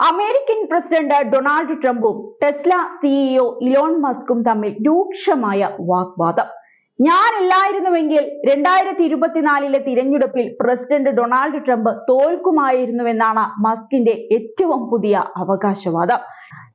American president Donald ട്രംപും Tesla CEO Elon മസ്കും തമ്മിൽ രൂക്ഷമായ വാഗ്വാദം. ഞാനില്ലായിരുന്നുവെങ്കിൽ 2024 തിരഞ്ഞെടുപ്പിൽ പ്രസിഡന്റ് ഡൊണാൾഡ് ട്രംപ് തോൽക്കുമായിരുന്നുവെന്നാണ് മസ്കിന്റെ ഏറ്റവും പുതിയ അവകാശവാദം.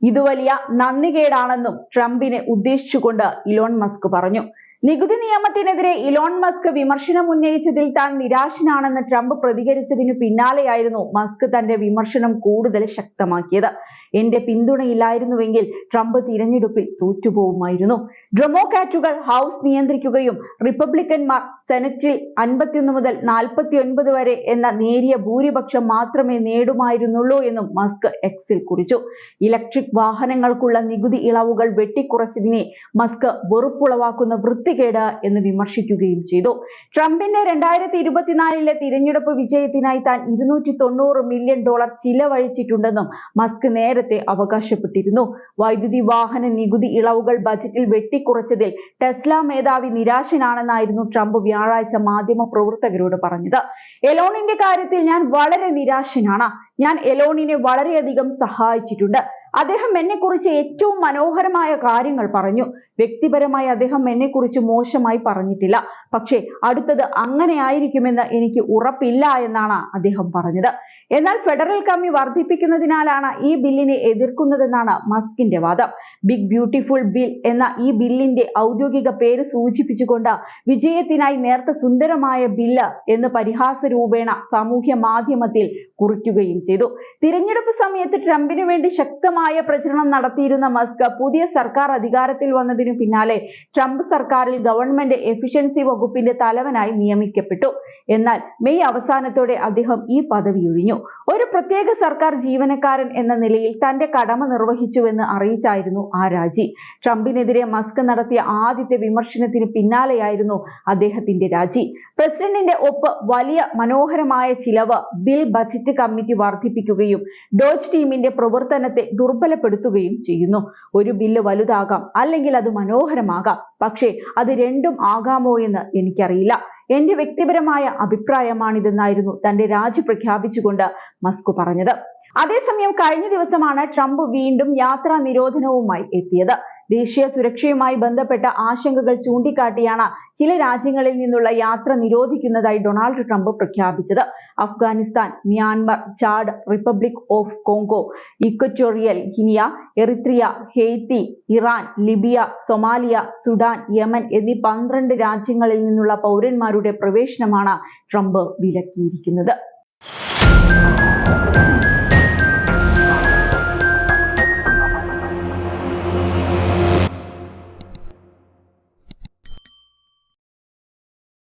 ഇത് വലിയ നന്ദികേടാണെന്നും ട്രംപിനെ ഉദ്ദേശിച്ചുകൊണ്ട് ഇലോൺ മസ്ക് പറഞ്ഞു. നികുതി നിയമത്തിനെതിരെ ഇലോൺ മസ്ക് വിമർശനം ഉന്നയിച്ചതിൽ താൻ നിരാശനാണെന്ന് ട്രംപ് പ്രതികരിച്ചതിനു പിന്നാലെയായിരുന്നു മസ്ക് തന്റെ വിമർശനം കൂടുതൽ ശക്തമാക്കിയത്. എന്റെ പിന്തുണയില്ലായിരുന്നുവെങ്കിൽ ട്രംപ് തിരഞ്ഞെടുപ്പിൽ തോറ്റുപോകുമായിരുന്നു. ഡെമോക്രാറ്റുകൾ ഹൗസ് നിയന്ത്രിക്കുകയും റിപ്പബ്ലിക്കന്മാർ സെനറ്റിൽ 51 മുതൽ 49 വരെ എന്ന നേരിയ ഭൂരിപക്ഷം മാത്രമേ നേടുമായിരുന്നുള്ളൂ എന്നും മസ്ക് എക്സിൽ കുറിച്ചു. ഇലക്ട്രിക് വാഹനങ്ങൾക്കുള്ള നികുതി ഇളവുകൾ വെട്ടിക്കുറച്ചതിനെ മസ്ക് വെറുപ്പുളവാക്കുന്ന വൃത്തികേട് എന്ന് വിമർശിക്കുകയും ചെയ്തു. ട്രംപിന്റെ 2024 തിരഞ്ഞെടുപ്പ് വിജയത്തിനായി താൻ $290 മില്യൺ ചിലവഴിച്ചിട്ടുണ്ടെന്നും മസ്ക് നേരത്തെ അവകാശപ്പെട്ടിരുന്നു. വൈദ്യുതി വാഹന നികുതി ഇളവുകൾ ബജറ്റിൽ വെട്ടിക്കുറച്ചതിൽ ടെസ്ല മേധാവി നിരാശനാണെന്നായിരുന്നു ട്രംപ് വ്യാഴാഴ്ച മാധ്യമ പ്രവർത്തകരോട് പറഞ്ഞത്. എലോണിന്റെ കാര്യത്തിൽ ഞാൻ വളരെ നിരാശനാണ്. ഞാൻ എലോണിനെ വളരെയധികം സഹായിച്ചിട്ടുണ്ട്. അദ്ദേഹം എന്നെക്കുറിച്ച് ഏറ്റവും മനോഹരമായ കാര്യങ്ങൾ പറഞ്ഞു. വ്യക്തിപരമായി അദ്ദേഹം എന്നെക്കുറിച്ച് മോശമായി പറഞ്ഞിട്ടില്ല. പക്ഷേ അടുത്തത് അങ്ങനെയായിരിക്കുമെന്ന് എനിക്ക് ഉറപ്പില്ല എന്നാണ് അദ്ദേഹം പറഞ്ഞത്. എന്നാൽ ഫെഡറൽ കമ്മി വർദ്ധിപ്പിക്കുന്നതിനാലാണ് ഈ ബില്ലിനെ എതിർക്കുന്നതെന്നാണ് മസ്കിന്റെ വാദം. ബിഗ് ബ്യൂട്ടിഫുൾ ബിൽ എന്ന ഈ ബില്ലിന്റെ ഔദ്യോഗിക പേര് സൂചിപ്പിച്ചുകൊണ്ട് വിജയത്തിനായി നേർത്ത സുന്ദരമായ ബില്ല് എന്ന് പരിഹാസ രൂപേണ സാമൂഹ്യ മാധ്യമത്തിൽ കുറിക്കുകയും ചെയ്തു. തിരഞ്ഞെടുപ്പ് സമയത്ത് ട്രംപിന് വേണ്ടി ശക്തമായ പ്രചരണം നടത്തിയിരുന്ന മസ്ക് പുതിയ സർക്കാർ അധികാരത്തിൽ വന്നതിനു പിന്നാലെ ട്രംപ് സർക്കാരിൽ ഗവൺമെന്റ് എഫിഷ്യൻസി വകുപ്പിന്റെ തലവനായി നിയമിക്കപ്പെട്ടു. എന്നാൽ മെയ് അവസാനത്തോടെ അദ്ദേഹം ഈ പദവി ഒഴിഞ്ഞു. ഒരു പ്രത്യേക സർക്കാർ ജീവനക്കാരൻ എന്ന നിലയിൽ തന്റെ കടമ നിർവഹിച്ചുവെന്ന് അറിയിച്ചായിരുന്നു ആ രാജി. ട്രംപിനെതിരെ മസ്ക് നടത്തിയ ആദ്യത്തെ വിമർശനത്തിന് പിന്നാലെയായിരുന്നു അദ്ദേഹത്തിന്റെ രാജി. പ്രസിഡന്റിന്റെ ഒപ്പ് വലിയ മനോഹരമായ ചിലവ് ബിൽ ബജറ്റ് കമ്മിറ്റി വർദ്ധിപ്പിക്കുകയും ഡോജ് ടീമിന്റെ പ്രവർത്തനത്തെ ദുർബലപ്പെടുത്തുകയും ചെയ്യുന്നു. ഒരു ബില്ല് വലുതാകാം, അല്ലെങ്കിൽ അത് മനോഹരമാകാം. പക്ഷേ അത് രണ്ടും ആകാമോ എന്ന് എനിക്കറിയില്ല. എന്റെ വ്യക്തിപരമായ അഭിപ്രായമാണിതെന്നായിരുന്നു തന്റെ രാജി പ്രഖ്യാപിച്ചുകൊണ്ട് മസ്ക് പറഞ്ഞത്. അതേസമയം കഴിഞ്ഞ ദിവസമാണ് ട്രംപ് വീണ്ടും യാത്രാ നിരോധനവുമായി എത്തിയത്. ദേശീയ സുരക്ഷയുമായി ബന്ധപ്പെട്ട ആശങ്കകൾ ചൂണ്ടിക്കാട്ടിയാണ് ചില രാജ്യങ്ങളിൽ നിന്നുള്ള യാത്ര നിരോധിക്കുന്നതായി ഡൊണാൾഡ് ട്രംപ് പ്രഖ്യാപിച്ചത്. Afghanistan, Myanmar, Chad, republic of Congo, equatorial guinea, Eritrea, Haiti, Iran, Libya, Somalia, Sudan, Yemen എന്നീ 12 രാജ്യങ്ങളിൽ നിന്നുള്ള പൗരന്മാരുടെ പ്രവേശനമാണ് ട്രംപ് വിലക്കിയിരിക്കുന്നത്.